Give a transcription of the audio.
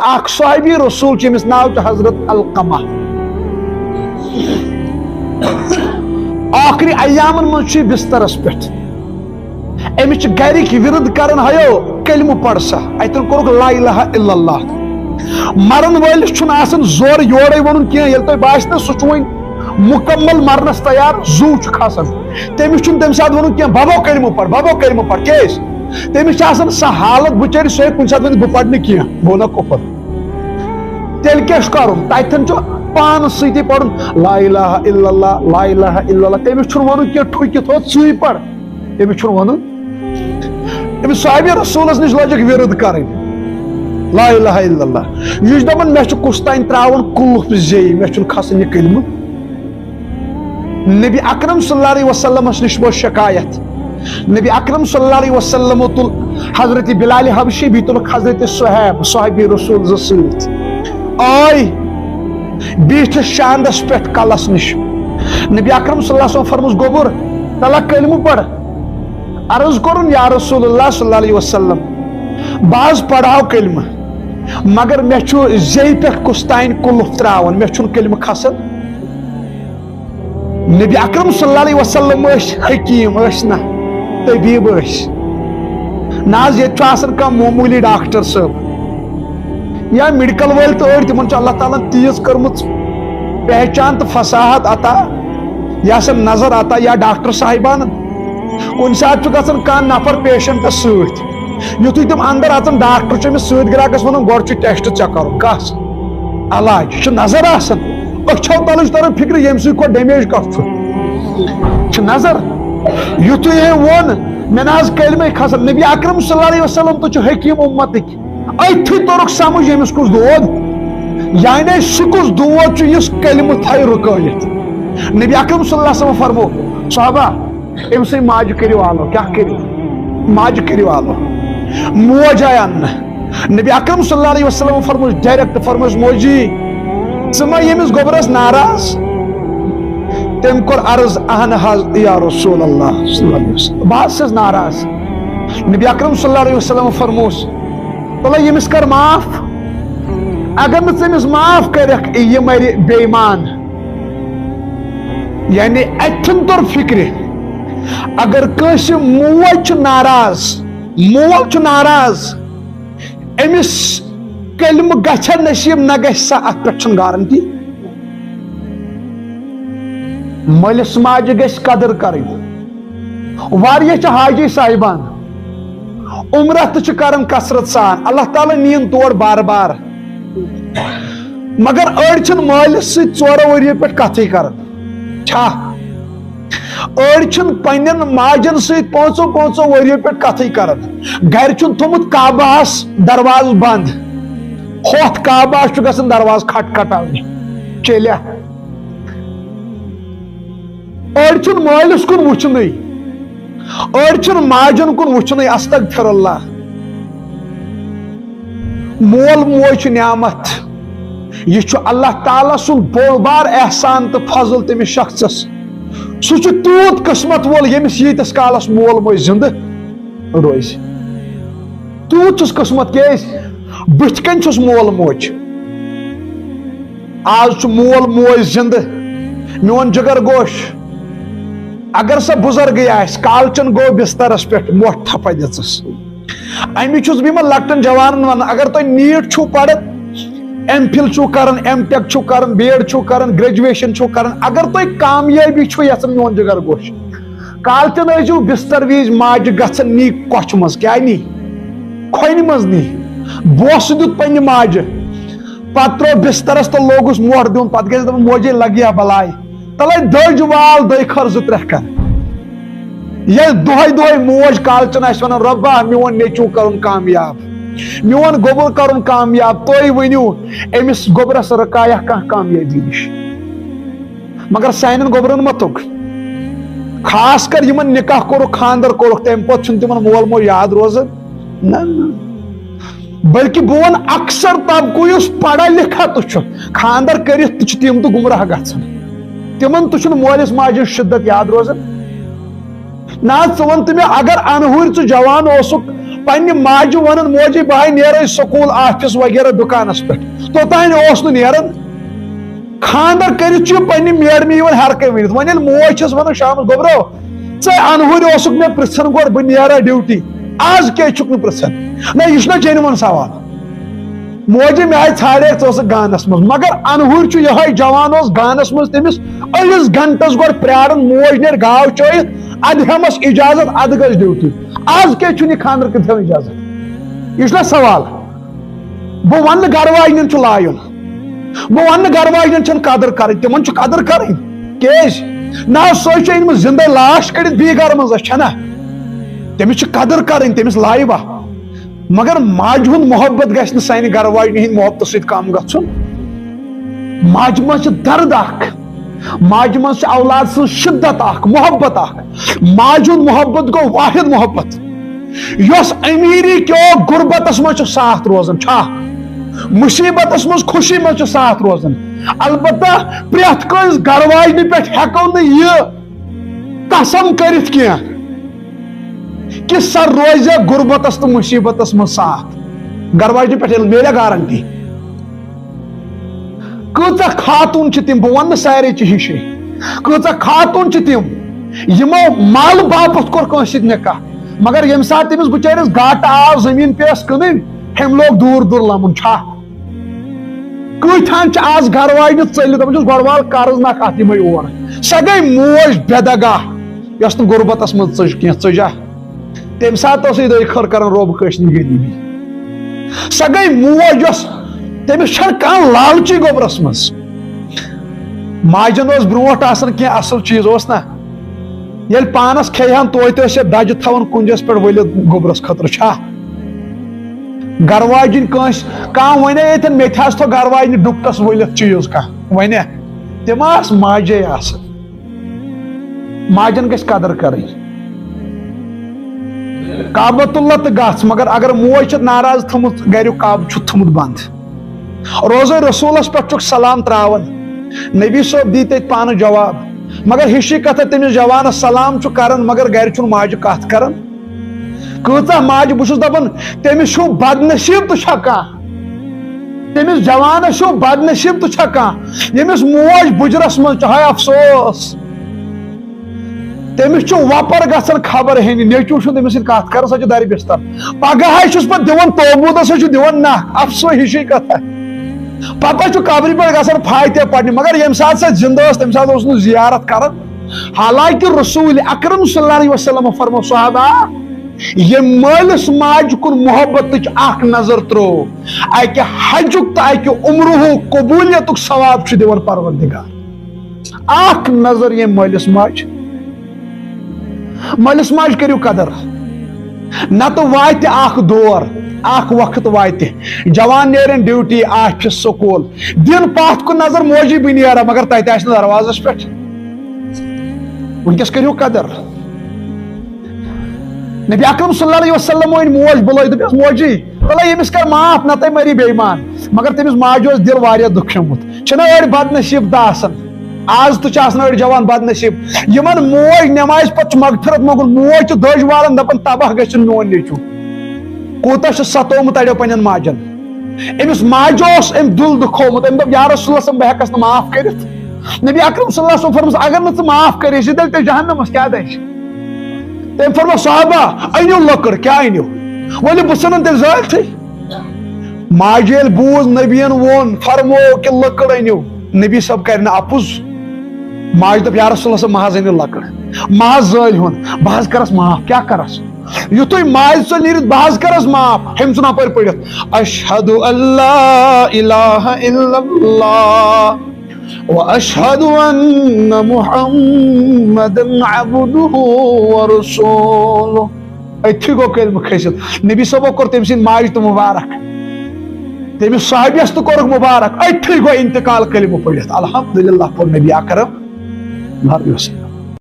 اخ صحابی رسول چمس ناو حضرت القمہ آخری ایامن من بسترس پہ امس گرک ورد کران ہیو کلمہ پڑھ سا اتن کورک لا الہ الا اللہ مرن ولس چھن آسان زور یورے ونن کی یل تو باس نا سہ ون مکمل مرنس تیار زو کھسان تمس چھن تم سات ون کی بابو کلمہ پڑھ کیس تمس آسان سہ حالت بچر سہ کن سات ون بہ پڑھ کی گو نا کفر تیل کیا کرن تتن پانس ستی پڑھن لا الہ الا اللہ لا الہ الا اللہ تمس چھن ون کی ٹھکت ہو ژے پڑھ تمس چھن ون امس صحابی رسولس نش لجک ورد کریں لا الہ الا اللہ یہ دپان مے کس تین تراون کلف زی مے چھن کھسن یہ کلمہ نبی اکرم صلی اللہ علیہ وسلم نش وہ شکایت نبی اکرم صلی اللہ علیہ وسلم تل حضرت بلال حبشی بھی تل حضرت صہیب صحابی رسول ست آئی بیٹھ شاندس پہ کلس نش نبی اکرم صلی اللہ علیہ وسلم فرمس گوبر تلا کلمہ پڑھ عرض کرن یا رسول اللہ صلی اللہ علیہ وسلم باز پڑھاو کلمہ مگر مے چھو زی پہ کس تین کلف تراون مے چھن کلمہ کھسن نبی اکرم صلی اللہ علیہ وسلم حکیم نا طبیب ناز یہ آسان کم معمولی ڈاکٹر صاحب یا میڈیکل ول تو تمن اللہ تعالیٰ تیز کرمت پہچان تو فصاحت عطا یا سا نظر عطا یا ڈاکٹر صاحبان کن سات گھن کان نفر پیشنٹس ست یتھے تم اندر اچان ڈاکٹر چمس ست گراکس ون گوڑ ٹیسٹ ٹھیک کر کس علاج نظر آسان اچھو تلچ تران فکر یم سی کو ڈیمیج کت نظر یتھے ون مے ناز کلمہ کھسن نبی اکرم صلی اللہ علیہ وسلم تو حکیم امتک اتھی تورک سمجھ یمس کس دود یعنی سہ کس دود اس کلمہ تھے رکایت نبی اکرم صلی اللہ علیہ وسلم فرمو صحابہ ام سی ماج کرو آلو کیا کرو ماج کرو آلو موج آیا نبی اکرم صلی اللہ علیہ وسلم فرموس ڈائریکٹ فرموس موجی ثما یمس گوبرس ناراض تم کور عرض اہن حض یا رسول اللہ صلی اللہ علیہ وسلم بات سے ناراض نبی اکرم صلی اللہ علیہ وسلم فرموس تلا یمس کر معاف اگر نہ تمس معاف کرک یہ مری بے ایمان یعنی اتن طور فکر اگر کس مول ناراض امس کلمہ گھا نصیب نہ گھس سا ات پہ گارنٹی ملس ماجہ گھس قدر کریں واریاہ حاجی صاحبان عمرہ تو کرن کثرت سان اللہ تعالیٰ نین تور بار بار مگر اڑ چھن مالس ست ژورو ؤریو پہ کتھے کرن چھا اڑ چھن پنن ماجن ست پانچو ؤریو پہ کتھے کرن گھر چھن تھومت کعبہس دروازٕ بند ہوت کعبہس چھُ گژھان دروازٕ کھٹ کھٹاونہِ چلیا اڑ چھن مالس کن وچھنٕے اڑ چھن ماجن کن وچھنٕے استغفر اللہ مول موج نعمت یہ چھُ اللہ تعالیٰ سن بوڑ بار احسان تو فضل تمس شخصس سہ تیوت قسمت وول یمس یتس کالس مول موج زندہ روز تیوت چھس قسمت کیس بتھ کن چھس مول موج آج مول موج زندہ میون جگر گوش اگر سا بزرگ آس کالچن گو بسترس پہ موٹ تھپا دس امی چھس بہ لکٹن جوانن ون اگر تھی نیٹ چھو پڑھت ایم فل چھو کرن ایم ٹیک چھو کرن بی ایڈ چھو کرن گریجویشن چھو کرن اگر تھی کامیابی چھو یژھان میون جگر گوش کالچن ٲسِو بستر وز ماجہ گژھن نی کۄچھ منٛز کیٛاہ نی کھۄنہِ منٛز نی بوسہٕ دیُت پننہِ ماجہِ پتہٕ ترٛوو بسترس تہٕ لوگُس موٹھ دیُن پتہٕ گژھِ دپان موجے لگیا بلاے تلے دٔج وال دٔے خٲر زٕ ترٛےٚ کر ییٚلہِ دۄہے دۄہے موج کالچن آسہِ ونان رۄبا میون نیٚچوٗ کرُن کامیاب میون گوبر کرُن کامیاب تُہۍ ؤنِو أمِس گوبرس رکایا کانٛہہ کامیٲبی نِش مگر سانٮ۪ن گوبرن ما توٚگ خاص کر یمن نکاح کوٚرُکھ خاندر کوٚرُکھ تمہِ پتہٕ چھُنہٕ تِمن مول موج یاد روزان نہ بلکہ بہ ون اکثر طبقہ یس پڑھا لکھا تو خاندر کرت تم تو گمراہ گھان تمن تو مولس ماجہ شدت یاد روزان نا ون تو اگر انہور ژٕ جوان اوسک پنہ ماجہ ونن موجی بہٕ نیرے سکول آفس وغیرہ دکانس پہ توتان اوس نہٕ نیران خاندر کرت پنہ میڈمہ یوان ہر کینٛہہ ؤنتھ وۄنۍ ییٚلہِ موج چھس ونان شامس گوبرو ژےٚ انہُرِ اوسُکھ مےٚ پرژھان گۄڈٕ بہٕ نیرا ڈیوٹی آز کیٛازِ چھُکھ نہٕ پرژھان نہ یہ چھُنہ جینون سوال موجی مےٚ آیہِ ژھانڈے ژٕ ٲسکھ گانس منٛز مگر انہُر چھُ یہے جوان اوس گانس منٛز تٔمِس أڑِس گنٹس گۄڈٕ پیاران موج نیرِ گاو چٲیِتھ ادٕ ہٮ۪مس اجازت ادٕ گژھِ ڈیوٹی آز کیٛازِ چھُنہٕ یہِ خاندر کِتھ ہٮ۪وان اجازت یہ چھُنہ سوال بہٕ ونہٕ نہٕ گرٕ واجنٮ۪ن چھُ لایُن بہٕ ونہٕ نہٕ گرٕ واجنٮ۪ن چھنہٕ قدر کرٕنۍ تِمن چھُ قدر کرٕنۍ کیٛازِ نہ سۄ چھِ أنمٕژ زندے لاش کٔڑِتھ بیٚیہِ گرٕ منٛز چھنا تٔمِس چھِ قدر کرٕنۍ تٔمِس لایبہ مگر ماجہِ ہُنٛد محبت گژھِ نہٕ سانہِ گرٕ واجنہِ ہٕنٛدِ محبتہٕ سۭتۍ کم گژھُن ماجہِ منٛز چھِ درد اکھ ماجہِ منٛز چھِ اولاد سٕنٛز شدت اکھ محبت اکھ ماجہِ ہُنٛد محبت گوٚو واحد محبت یۄس امیٖری کیو غربتس منٛز چھُ ساتھ روزان چھا مصیبتس منٛز خوشی منٛز چھُ ساتھ روزان البتہ پرٛٮ۪تھ کٲنٛسہِ گرٕ واجنہِ پٮ۪ٹھ ہٮ۪کو نہٕ یہِ قسم کٔرِتھ کینٛہہ کہ سۄ روزِ غربتس تہٕ مصیبتس منٛز ساتھ گرٕ واجنہِ پٮ۪ٹھ میلہِ گارنٹی کۭژاہ خاتون چھِ تِم بہٕ ونہٕ نہٕ سارے چھِ ہِشے کۭژاہ خاتون چھِ تِم یِمو مالہٕ باپتھ کوٚر کٲنٛسہِ سۭتۍ نکاح مگر ییٚمہِ ساتہٕ تٔمِس بِچٲرِس گاٹہٕ آو زٔمیٖن پیٚیس کٕنٕنۍ أمۍ لوگ دوٗر دوٗر لمُن چھا کۭتہن چھِ آز گرٕ واجنہِ ژٔلِتھ دپان چھُس گۄڈٕ وال قرض نکھ اتھ یِمے اور سۄ گٔے موج بےٚدگاہ یۄس نہٕ غربتس منٛز ژٔج کینٛہہ ژٔجا تمہِ ساتہٕ ٲس یہِ خٲر کران رۄب کٲنٛسہِ نہٕ غریٖبی سۄ گٔے موج یۄس تٔمِس چھنہٕ کانٛہہ لالچی گوبرس منٛز ماجن اوس برونٛٹھ آسان کینٛہہ اصل چیٖز اوس نا ییٚلہِ پانس کھیہِ ہن توتہِ ٲسۍ دجہِ تھاوان کُنجس پٮ۪ٹھ ؤلِتھ گوبرس خٲطرٕ چھا گرٕ واجِنۍ کٲنٛسہِ کانٛہہ ونے ییٚتٮ۪ن مےٚ تہِ حظ تھوٚو گرٕ واجنہِ ڈُپٹس ؤلِتھ چیٖز کانٛہہ ونے تِم آسہٕ ماجے آسان ماجن گژھِ قدر کرٕنۍ کعبۃ اللہ تہٕ گژھ مگر اگر موج چھِ ناراض تھٔومٕژ گریُک کعبہٕ چھُتھ تھوٚمُت بنٛد روزے رسوٗلس پٮ۪ٹھ چھُکھ سلام تراوان نبی صٲب دی تتہِ پانہٕ جواب مگر ہِشی کتھا تٔمِس جوانس سلام چھُ کران مگر گرِ چھُنہٕ ماجہِ کتھ کران کۭژاہ ماجہِ بہٕ چھُس دپان تٔمِس چھُ بدنصیٖب تہٕ چھا کانٛہہ تٔمِس جوانس چھُ بدنصیٖب تہٕ چھا کانٛہہ ییٚمِس موج بُجرس منٛز چھُ ہاے افسوس تٔمِس چھُ وۄپر گژھان خبر ہینہِ نیچوٗ چھُنہٕ تٔمِس سۭتۍ کتھ کران سۄ چھِ درِ بستر پگہہ چھُس پتہٕ دِوان توبوٗدس سُہ چھُ دِوان نکھ افسوس ہِشی کتھا پتہ چھُ قبرِ پٮ۪ٹھ گژھان فاتحہ پرنہِ مگر ییٚمہِ ساتہٕ سۄ زندٕ ٲس تمہِ ساتہٕ اوس نہٕ زیارت کران حالانکہِ رسول اکرم صلی اللہ علیہ وسلم فرمو صحابہ ییٚمہِ مٲلِس ماجہِ کُن محبتٕچ اکھ نظر ترٛوو اکہِ حجُک تہٕ اکہِ عمرُہُک قبوٗلیتُک ثواب چھُ دِوان پروردگار اکھ نظر ییٚمہِ مٲلِس ماجہِ مٲلِس ماجہِ کٔرِو قدر نتہٕ واتہِ اکھ دور اکھ وقت واتہِ جوان نیرن ڈیوٹی آفس سکوٗل دِن پتھ کُن نظر موجی بہٕ نیرا مگر تتہِ آسہِ نہٕ دروازس پٮ۪ٹھ ونکیٚس کٔرِو قدر نبی اکرم صلی اللہ علیہ وسلم ؤنۍ موج بُلٲیِتھ دوٚپیس موجی بلے ییٚمِس کر معاف نتہٕ مری بے ایمان مگر تٔمِس ماجہِ اوس دِل واریاہ دُکھیومُت چھِنہ أڑۍ بدنصیٖب تہٕ آسان آز تہِ چھِ آسان أڑۍ جوان بدنصیٖب یِمن موج نٮ۪مازِ پتہٕ چھُ مغفرت منٛگُن موج چھِ دٔج والان دپان تباہ گژھِنۍ میون نیچوٗ کوٗتاہ چھُ ستومُت اڑیو پننٮ۪ن ماجن أمِس ماجہِ اوس أمۍ دِل دُکھومُت أمۍ دوٚپ یا رسول اللہ بہٕ ہٮ۪کس نہٕ معاف کٔرِتھ نبی اکرم صلی اللہ علیہ وسلم فرموس اگر نہٕ ژٕ معاف کٔرِتھ یہِ دٔلۍ تیٚلہِ جہنمس کیٛاہ دٔج تٔمۍ فرمو صحابہ أنِو لٔکٕر کیٛاہ أنِو ؤلِو بہٕ ژھٕنن تیٚلہِ زٲلتھٕے ماجہِ ییٚلہِ بوٗز نبیَن ووٚن فرمو کہِ لٔکٕر أنِو نبی صٲب کرِ نہٕ اپُز ماجہِ دوٚپ یا رسول اللہ مہ حظ أنِو لٔکٕر مہ حظ زٲلۍ ہُن بہٕ حظ کرس معاف کیٛاہ کرس یُتھُے ماجہِ ژٕ نیٖرِتھ بہٕ حظ کرس معاف ہیٚمۍ ژھُن اپٲرۍ پٔرِتھ اشہدُ اللہ الہ الا اللہ واشہدُ ان محمدًا عبدہ ورسولہ أتھی گوٚو کلمہٕ کھٔسِتھ نبی صٲبو کوٚر تٔمۍ سٕنٛدِ ماجہِ تہِ مُبارک تٔمِس صحابیس تہِ کوٚرُکھ مُبارک أتھی گوٚو انتقال کلمہٕ پٔرِتھ الحمدُاللہ پوٚر نبی اکرم